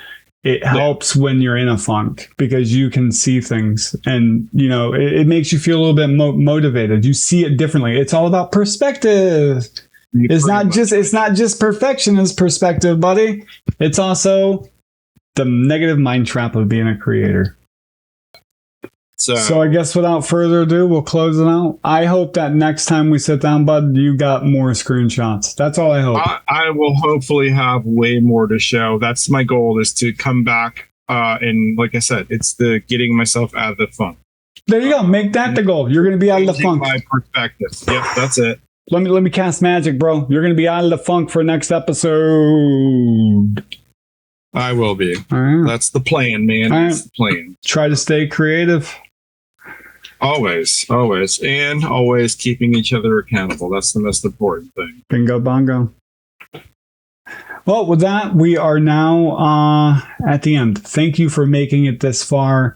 S2: it helps when you're in a funk, because you can see things, and it makes you feel a little bit motivated. You see it differently. It's all about perspective. It's not just perfection as perspective, buddy. It's also the negative mind trap of being a creator. So I guess without further ado, we'll close it out. I hope that next time we sit down, bud, you got more screenshots. That's all I hope.
S1: I will hopefully have way more to show. That's my goal, is to come back. And like I said, it's the getting myself out of the funk.
S2: There you go. Make that the goal. You're going to be out of the funk.
S1: My perspective. Yep, that's it.
S2: Let me cast magic, bro. You're going to be out of the funk for next episode.
S1: I will be. All right. That's the plan, man. That's the plan.
S2: Try to stay creative.
S1: Always, and always keeping each other accountable. That's the most important thing.
S2: Bingo bongo. Well, with that, we are now at the end. Thank you for making it this far.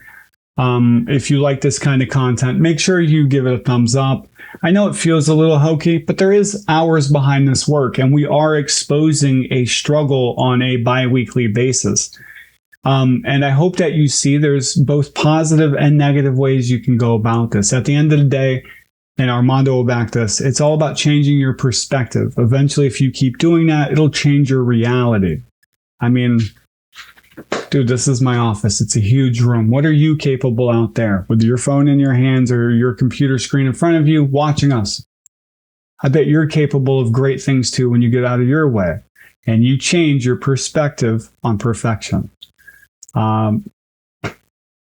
S2: If you like this kind of content, make sure you give it a thumbs up. I know it feels a little hokey, but there is hours behind this work, and we are exposing a struggle on a bi-weekly basis. And I hope that you see there's both positive and negative ways you can go about this. At the end of the day, and Armando will back this, it's all about changing your perspective. Eventually, if you keep doing that, it'll change your reality. I mean, dude, this is my office. It's a huge room. What are you capable out there with your phone in your hands or your computer screen in front of you watching us? I bet you're capable of great things too when you get out of your way and you change your perspective on perfection.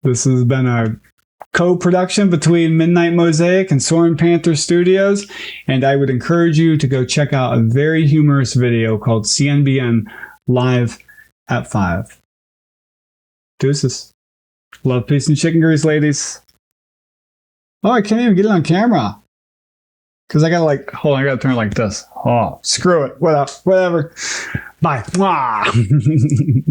S2: This has been a co-production between Midnight Mosaic and Soaring Panther Studios, and I would encourage you to go check out a very humorous video called CNBN Live at 5. Deuces. Love, peace, and chicken grease, ladies. Oh, I can't even get it on camera. Because I gotta hold on, I gotta turn it like this. Oh, screw it. Whatever. Bye. Mwah.